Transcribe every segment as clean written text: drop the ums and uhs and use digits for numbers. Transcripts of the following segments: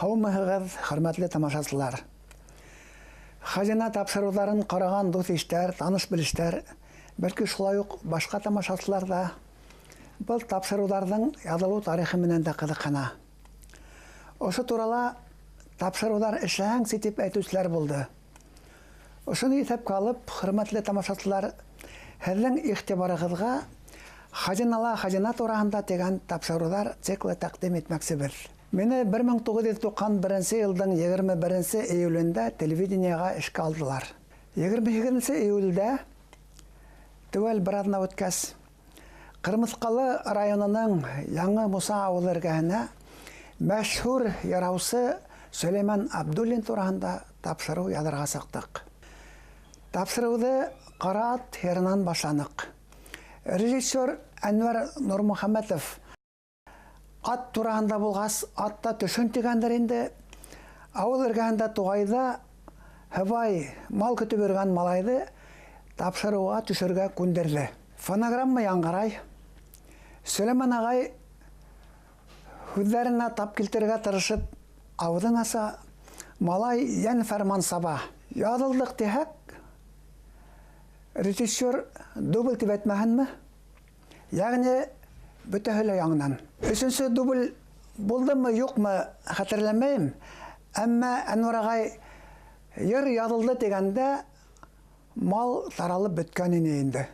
Саумыгыз, хөрмәтле тамашачылар. Хазина тапшыруларын караган дус иштәр, таныш белештәр, бәлки шулай ук башка тамашачылар да был тапшыруларның язылу тарихы менән дә кызыксына. Ошо турала тапшырулар эшләһәң ситеп әйтүчләр булды. Ошоны исәпкә алып, хөрмәтле тамашачылар, һезнең игътибарыгызга Хазина тураһында дигән тапшырулар циклы тәкъдим итмәкчебез. Мине 1991 елның 21 июлендә телевидениягә эшкә алдылар. 28 июльдә төвәл бер атна үткәч Кырмыскалы районының Яңы Муса авылы эргәһенә мәшһүр яраусы Сулейман Абдуллин тураһында тапшыру язарга чыктык. Тапшыруды Карат ерынан башланык. Режиссер Әнвәр Нурмөхәммәтов ат тураһында булгас, атта төшөн дигәндер инде. Авыл эргәһендә тугайда һавай мал көтүп йөргән малайды тапшыруга төшәргә күндерде. Фонограмма яңгырай. Сулейман агай хүзләренә тап килтерергә тырышып, авызын аса, малай ян фәрман саба. Язылдык дихәк, режиссер дубль дип әйтмәһенме? Ягъни бөтәһе яңнан. Өченче дубль булдымы, юкмы, хәтерләмәйм. Әмма Әнвәр агай йыр язылды дигәндә мал таралып беткән иде инде.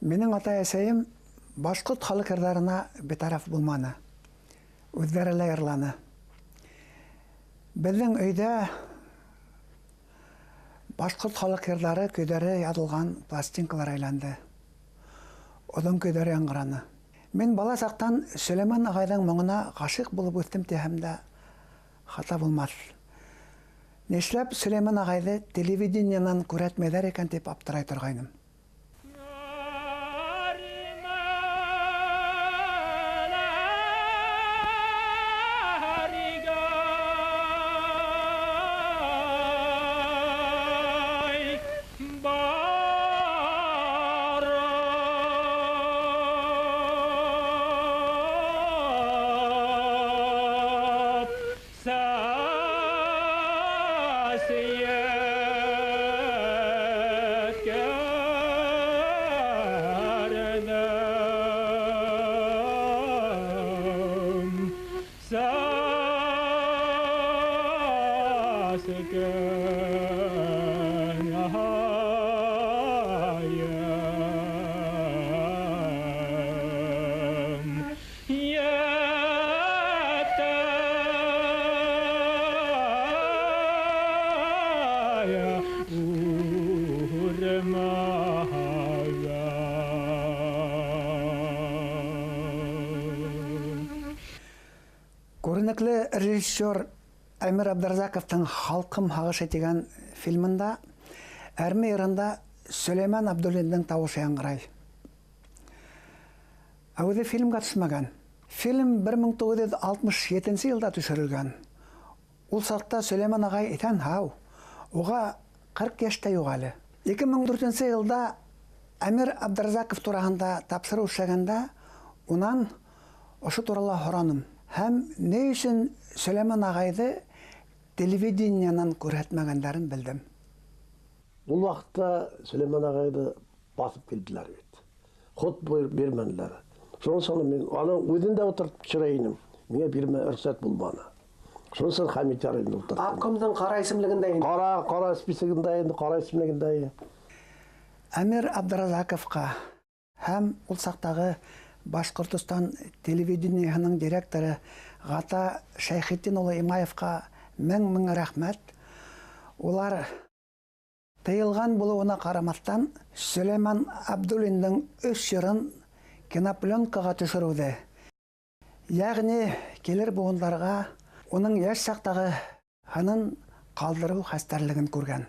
Минең ата-әсәем башкорт халык йырларына битараф булманы. Үзләре лә йырланы. Безнең өйдә башкорт халык йырлары көйләре язылган пластинкалар әйләнде. Одан көйләре яңгыраны. Мин бала сактан Сулейман агайның моңына гашык булып үстем дисәм дә хата булмас. Нишләп Сулейман агайды телевидениянан күрәтмәйләр икән дип аптырай торгайным. Sasiye Көрнекле режиссер Әмир Абдразаковтың «Халқым һағышы» деген фильмында әрме йырында Сулейман Абдуллинның тауышы яңгырай. Әүҙе фильмға төшмәгән. Фильм 1967 елда төшөрөлгән. Ул саҡта Сулейман ағай итән һау. Уға 40 йәштә юк әле. 2004 елда Әмир Абдразаков тураһында тапшырыу эшләгәндә, унан ошо турала һораным. Һәм не өсөн Сулейман ағайды телевидениянан күрһәтмәгәндәрен белдем. Ул вакытта Сулейман ағайды басып килделәр бит. Ход бирмәнеләр. Шунысы мен аның үҙендә утырып чырайным. Миңә бирмә рөхсәт булманы. Шунысы Хамит ярында утырды. Обкомдың ҡара исемлегендә инде. Ҡара списогында инде, ҡара исемлегендә. Әмир Абдразаковка һәм ул саҡтағы Башҡортостан телевидениеһының директоры Ғата Шәйхетдин улы Имаевка мең рәхмәт. Улар тыйылған булыуына ҡарамаҫтан Сулейман Абдуллиндың 3 йырын кинопленкаға төшөрөүҙе. Яғни килер буындарға уның йәш саҡтағы һынын ҡалдырыу хәстәрлеген күргән.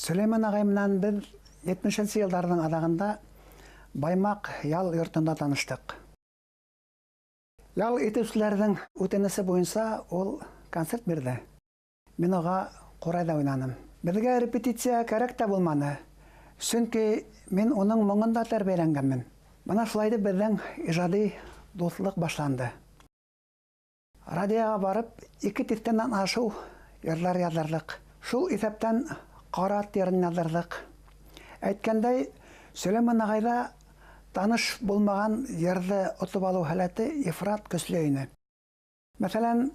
Сулейман ағай менән беҙ 70-нче йылдарҙың аҙағында Баймаҡ ял йортонда таныштыҡ. Ял итеүселәрҙең үтенесе буйынса ул концерт бирҙе. Мин уға ҡурайҙа уйнаным. Беҙгә репетиция кәрәк тә булманы. Сөнки мин уның моңонда тәрбиәләнгәнмен. Бына шулай беҙҙең ижади дуҫлыҡ башланды. Радиоға барып, 2 тиҫтәнән ашыу йырҙар яҙырҙыҡ. Шул иҫәптән ҡарат йырын яҙырҙыҡ. Әйткәндәй, Сулейман ағайҙа таныш булмаған йырҙы отоп алыу һәләте ифрат көслө ине. Мәҫәлән,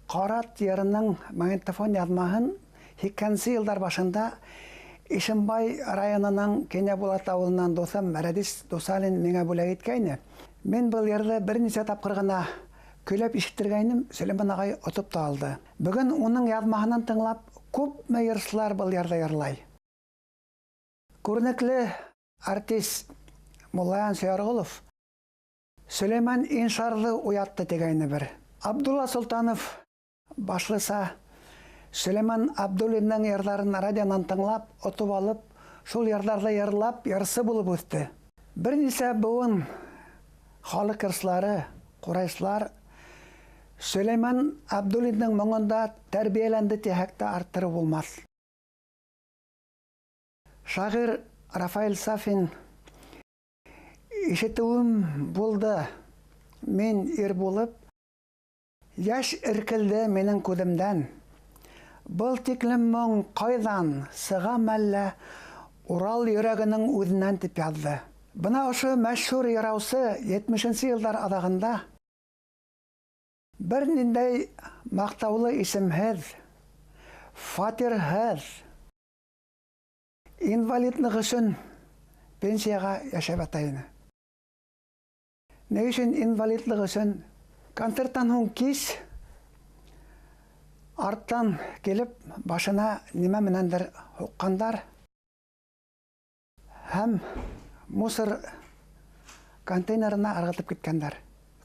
ҡарат йырының магнитофон яҙмаһын 80-нче йылдар башында Ишимбай районының Кене Булат ауылынан досым Радис Досалин меңа бүләк иткәйне. Мен был yerде бер ничә тапкыр гына көйләп ишеттергәйнем, Сулейман агай отып та алды. Бүген уның язмаһынан тыңлап, күпме йырчылар был yerде йырлай. Күренекле артист Муллаян Сөйәргулов Сулейман иншарлы уятты дигәйне бер. Абдулла Султанов башлыса Сулейман Абдуллинның йырларын радионан тыңлап, отып алып, шул йырларда йырлап, ярсы булып үтте. Бер нисә буын халык йырчылары, курайшылар Сулейман Абдуллинның моңында тәрбияләнде тиһәктә арттырып булмас. Шагыйрь Рафаэль Сафин ишетүем булды. Мин ир булып, яшь иркелде минең күдемдән. Был тиклем моң кайдан сыгам әллә Урал йөрәгенең үҙенән дип язды. Бына ошо мәшһүр яраусы 70-нче еллар адагында бер ниндәй мактаулы исемһеҙ, фатирһеҙ, инвалидлык өсөн пенсияга яшәп ята. Ни өчен инвалидлык өсөн? Концерттан һуң кис арттан килеп башына нимә менәндер һуккандар һәм мусор контейнерына ыргытып киткәндәр.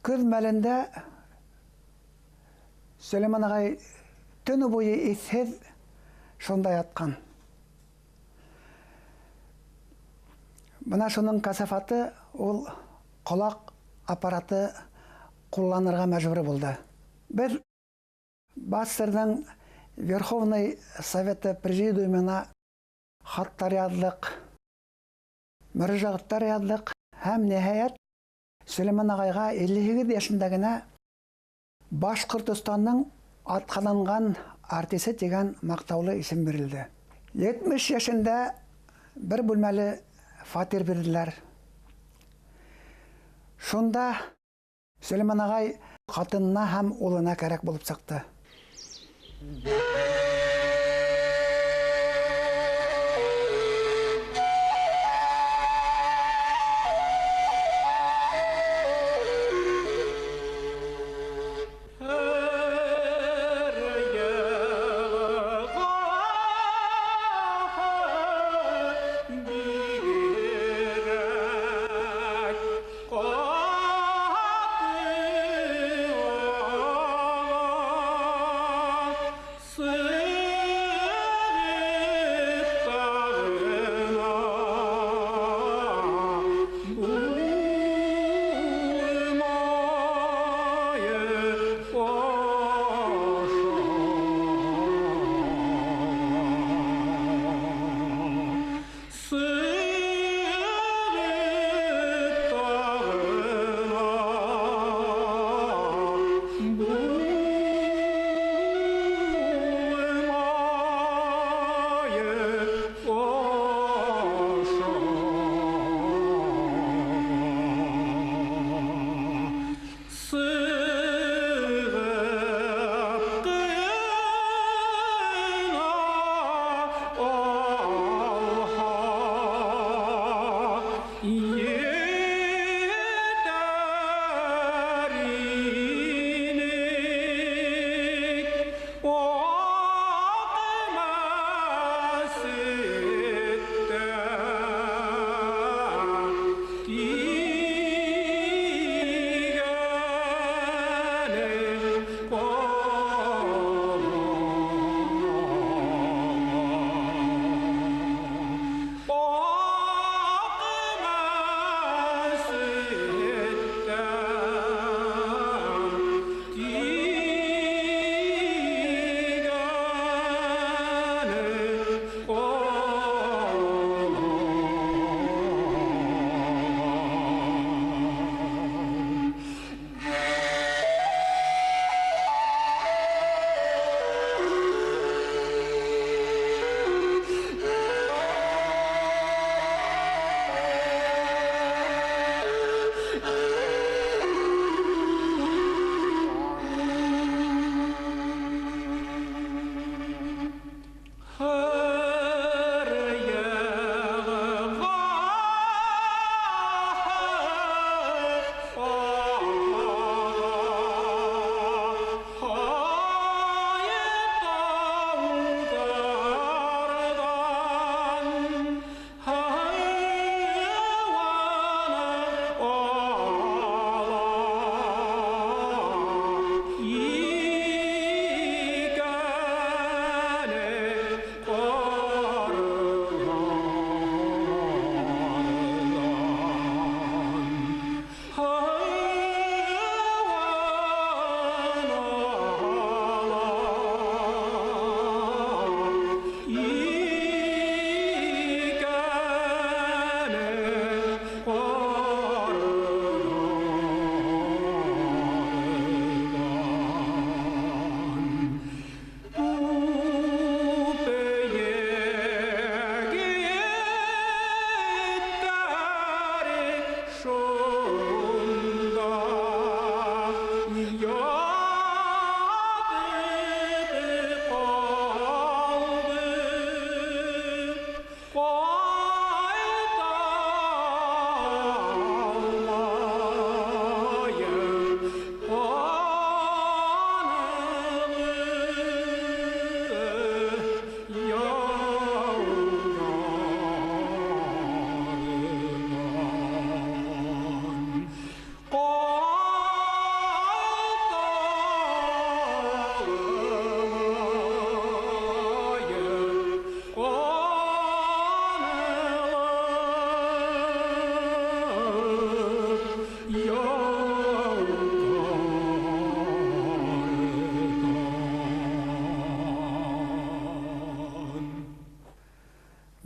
Көҙ мәлендә Сулейман агай төне буе иҫһеҙ шунда яткан. Бына шуның касафаты ул ҡолаҡ аппараты ҡулланырға мәжбүр булды. Беҙ Бастерҙың Верховный Советы Президиумына хаттар яҙҙыҡ, мөрәжәғәттәр яҙҙыҡ һәм ниһайәт Сулейман агайға 58 йәшендә генә Башҡортостанның атҡаҙанған артисы тигән маҡтаулы исем бирелде. 70 йәшендә бер бүлмәле фатир бирҙеләр. Шунда Сулейман агай ҡатынына һәм улына кәрәк булып сыҡты. Сы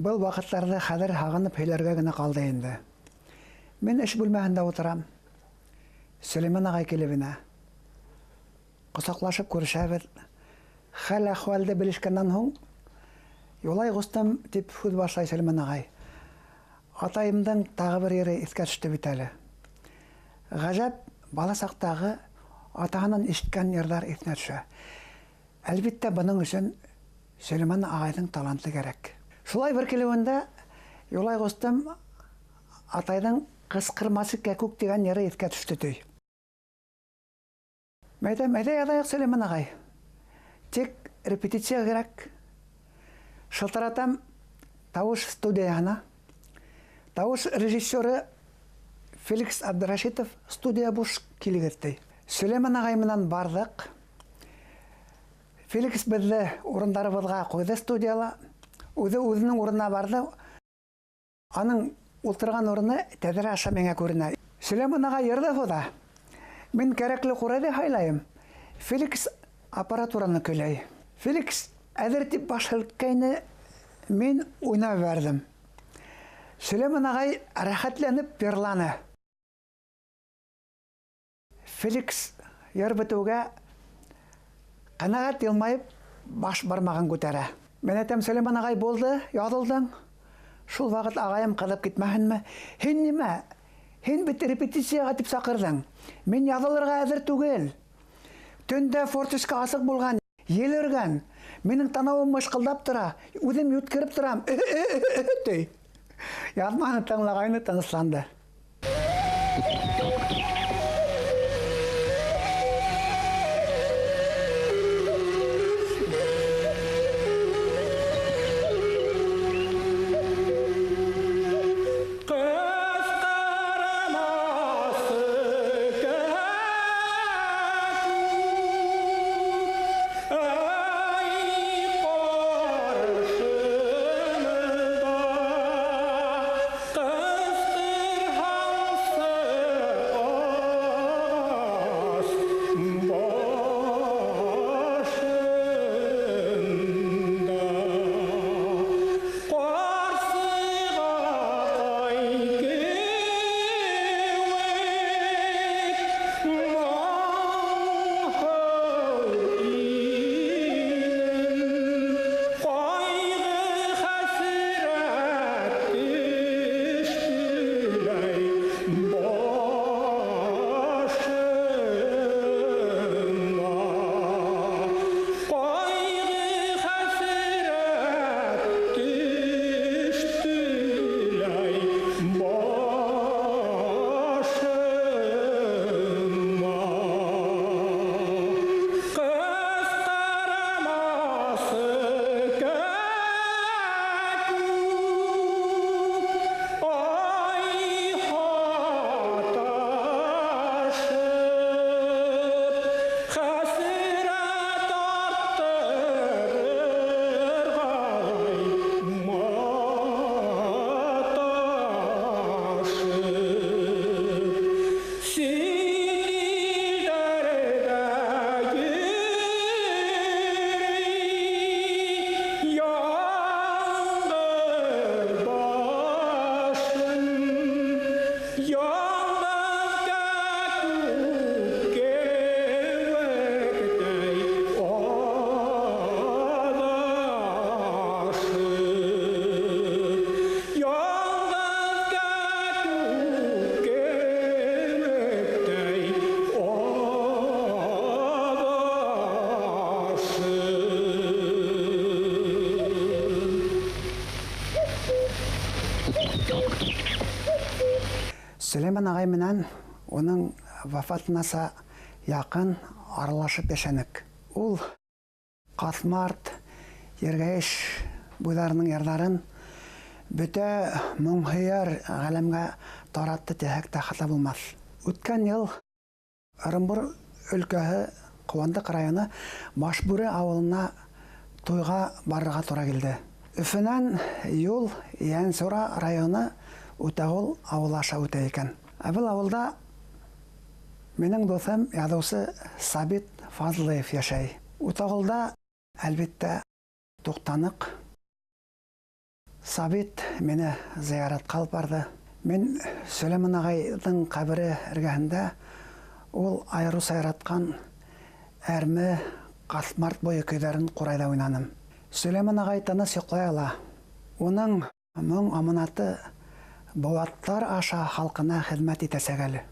Был вакытларда хәзер һагынып һөйләргә генә калды инде. Мин эш бүлмәһендә утырам. Сулейман агай килеп инә. Косаклашып күрешәбез. Хәл әхвалды белешкәннән һуң, юлай густым дип сүз башлай Сулейман агай. Атайымдың тагы бер ере искә төште бит әле. Гаҗәп, бала сактагы атаһынан ишеткән йырлар исенә төшә. Әлбәттә, буның өчен Сулейман агайның таланты кирәк. Шулай бер килүендә юлай густым атайның кыскырмасы кәкүк дигән йыры искә төште ди. Мәйдә ядаяк Сулейман агай. Тик репетиция кирәк. Шылтыратам тавыш студияһына. Тавыш режиссеры Феликс Абдрашитов студия буш килгән. Сулейман агай менән бардык. Феликс безне урындарыбызга куйды студияла. Үзенең урынына барды. Аның ултырган урыны тәҙрә аша миңа күренә. Сулейман агай йырды фуда. Мин кәрәкле курайды һайлайым. Феликс аппаратураны көйләй. Феликс әҙер дип баш һелккәйне, мин уйнап бәрдем. Сулейман агай рәхәтләнеп йырланы. Феликс йыр бетүгә ҡәнәғәт йылмайып баш бармағын күтәрә. Мен әйтәм, Сулейман агай булды, яҙылдың. Шул ваҡыт ағайым ҡыҙып китмәһенме? Һин нимә? Һин бит репетицияға тип саҡырҙың. Мин яҙылырға әҙер түгел. Төндә форточка асыҡ булған, ел өргән. Минең танауым мышҡылдап тора, үҙем йүткереп торам. Яҙманы тыңлағайны, тынысланды. Сулейман агай менән уның вафатынаса яҡын аралашып йәшәнек. Ул Ҡаҫмарт, Ергәйеш буйҙарының йырҙарын бөтә моңһөйәр ғаләмгә таратты тиһәк тә хата булмаҫ. Үткән йыл Ырымбур өлкәһе Ҡыуандыҡ районы Башбүре ауылына туйға барырға тура килде. Өфөнән юл Йәнсура районы Үтәғол ауылы аша үтә икән. Был ауылда минең дуҫым яҙыусы Сабит Фазлыев йәшәй. Үтәғолда, әлбиттә, туҡтаныҡ. Сабит мені зияратқа алып барды. Мен Сулейман ағайдың қабірі іргәһендә ул айру сайратқан әрме қасмарт бойы көйләрен құрайда ойнаным. Сулейман ағай тыныч йоклай ала. Оның моң аманаты боваттар аша халкына хезмәт итәсәк әле.